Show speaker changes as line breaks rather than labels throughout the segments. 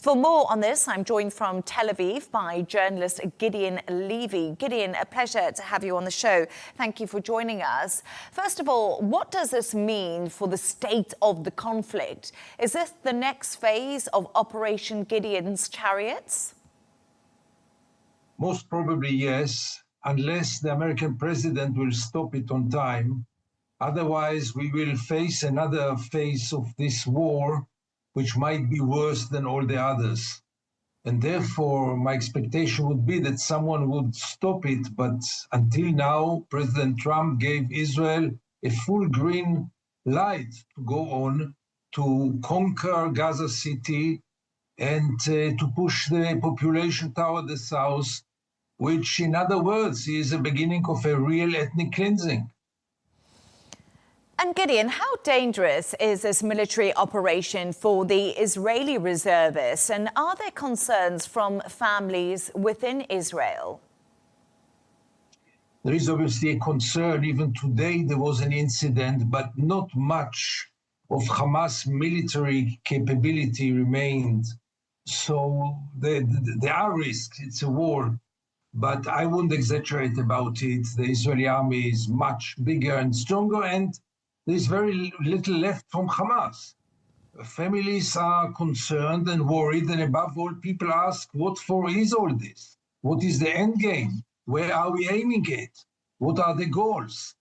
For more on this, I'm joined from Tel Aviv by journalist Gideon Levy. Gideon, a pleasure to have you on the show. Thank you for joining us. First of all, what does this mean for the state of the conflict? Is this the next phase of Operation Gideon's Chariots?
Most probably yes, unless the American president will stop it on time. Otherwise, we will face another phase of this war, which might be worse than all the others. And therefore, my expectation would be that someone would stop it. But until now, President Trump gave Israel a full green light to go on, to conquer Gaza City and to push the population toward the south, which, in other words, is the beginning of a real ethnic cleansing.
And Gideon, how dangerous is this military operation for the Israeli reservists? And are there concerns from families within Israel?
There is obviously a concern. Even today there was an incident, but not much of Hamas military capability remained. So there are risks. It's a war. But I wouldn't exaggerate about it. The Israeli army is much bigger and stronger, and there's very little left from Hamas. Families are concerned and worried, and above all, people ask, what for is all this? What is the end game? Where are we aiming at? What are the goals?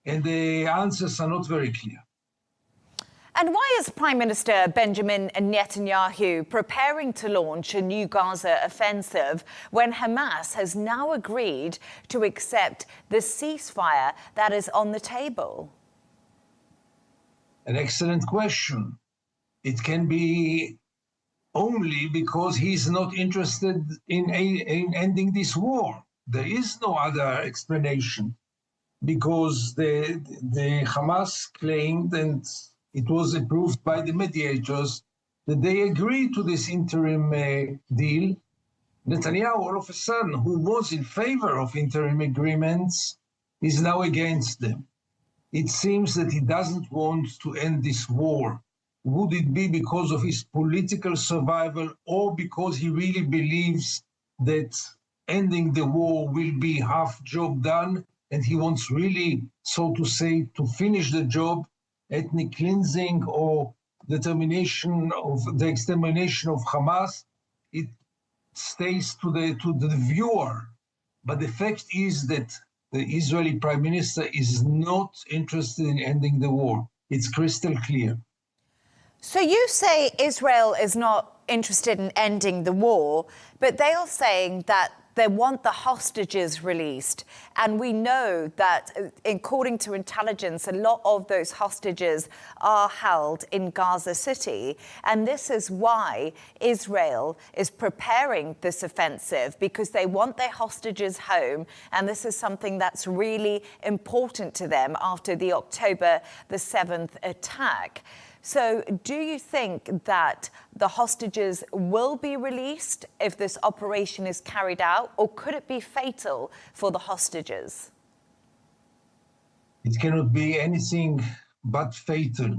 And the answers are not very clear.
And why is Prime Minister Benjamin Netanyahu preparing to launch a new Gaza offensive when Hamas has now agreed to accept the ceasefire that is on the table?
An excellent question. It can be only because he's not interested in ending this war. There is no other explanation, because the Hamas claimed, and it was approved by the mediators, that they agreed to this interim deal. Netanyahu, all of a sudden, who was in favor of interim agreements, is now against them. It seems that he doesn't want to end this war. Would it be because of his political survival, or because he really believes that ending the war will be half job done, and he wants really, so to say, to finish the job, ethnic cleansing or determination of the extermination of Hamas? It stays to the viewer. But the fact is that the Israeli Prime Minister is not interested in ending the war. It's crystal clear.
So you say Israel is not interested in ending the war, but they are saying that they want the hostages released. And we know that, according to intelligence, a lot of those hostages are held in Gaza City. And this is why Israel is preparing this offensive, because they want their hostages home. And this is something that's really important to them after the October the 7th attack. So do you think that the hostages will be released if this operation is carried out, or could it be fatal for the hostages?
It cannot be anything but fatal.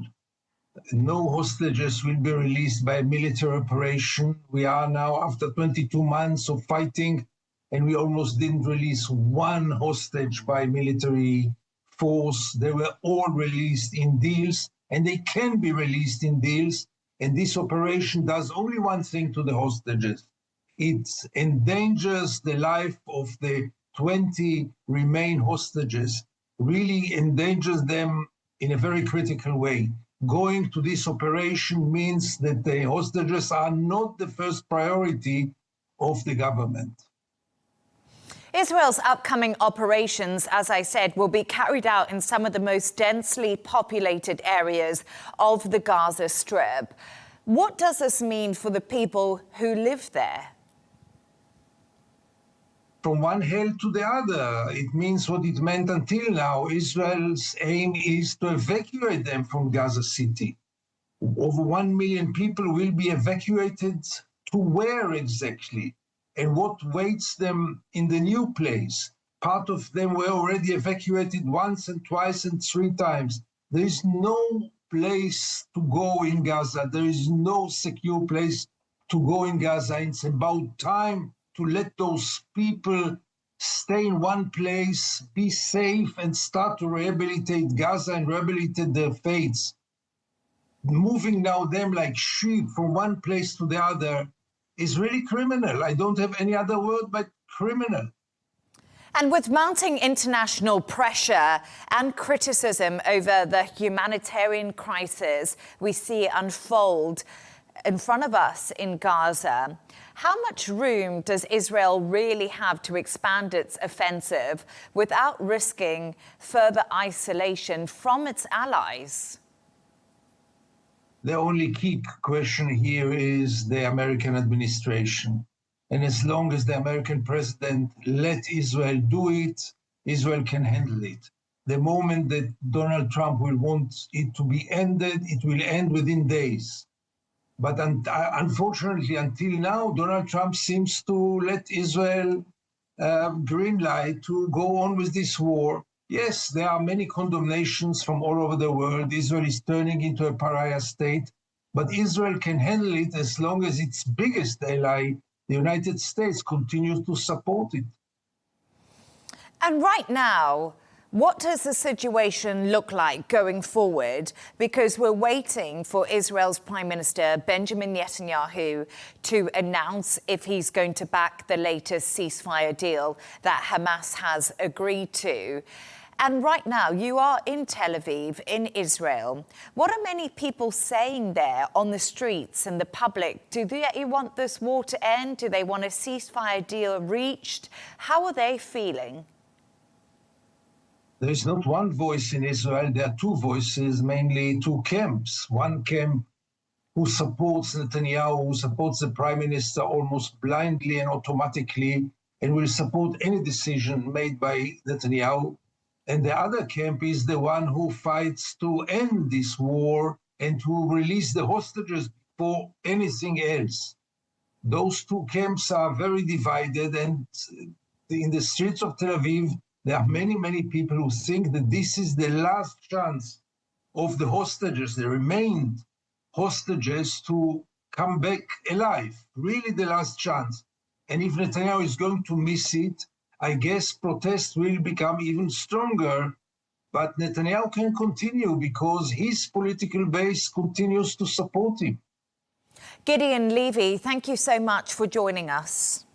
No hostages will be released by a military operation. We are now after 22 months of fighting, and we almost didn't release one hostage by military force. They were all released in deals, and they can be released in deals. And this operation does only one thing to the hostages. It endangers the life of the 20 remain hostages, really endangers them in a very critical way. Going to this operation means that the hostages are not the first priority of the government.
Israel's upcoming operations, as I said, will be carried out in some of the most densely populated areas of the Gaza Strip. What does this mean for the people who live there?
From one hell to the other. It means what it meant until now. Israel's aim is to evacuate them from Gaza City. Over 1 million people will be evacuated. To where exactly? And what waits them in the new place? Part of them were already evacuated once and twice and 3 times. There is no place to go in Gaza. There is no secure place to go in Gaza. It's about time to let those people stay in one place, be safe, and start to rehabilitate Gaza and rehabilitate their faiths. Moving now them like sheep from one place to the other is really criminal. I don't have any other word but criminal.
And with mounting international pressure and criticism over the humanitarian crisis we see unfold in front of us in Gaza, how much room does Israel really have to expand its offensive without risking further isolation from its allies?
The only key question here is the American administration. And as long as the American president let Israel do it, Israel can handle it. The moment that Donald Trump will want it to be ended, it will end within days. But unfortunately, until now, Donald Trump seems to let Israel green light to go on with this war. Yes, there are many condemnations from all over the world. Israel is turning into a pariah state, but Israel can handle it as long as its biggest ally, the United States, continues to support it.
And right now, what does the situation look like going forward? Because we're waiting for Israel's Prime Minister Benjamin Netanyahu to announce if he's going to back the latest ceasefire deal that Hamas has agreed to. And right now, you are in Tel Aviv, in Israel. What are many people saying there on the streets and the public? Do they want this war to end? Do they want a ceasefire deal reached? How are they feeling?
There is not one voice in Israel. There are two voices, mainly two camps. One camp who supports Netanyahu, who supports the prime minister almost blindly and automatically, and will support any decision made by Netanyahu. And the other camp is the one who fights to end this war and to release the hostages before anything else. Those two camps are very divided, and in the streets of Tel Aviv, there are many, many people who think that this is the last chance of the hostages, the remained hostages, to come back alive, really the last chance. And if Netanyahu is going to miss it, I guess protests will become even stronger, but Netanyahu can continue because his political base continues to support him.
Gideon Levy, thank you so much for joining us.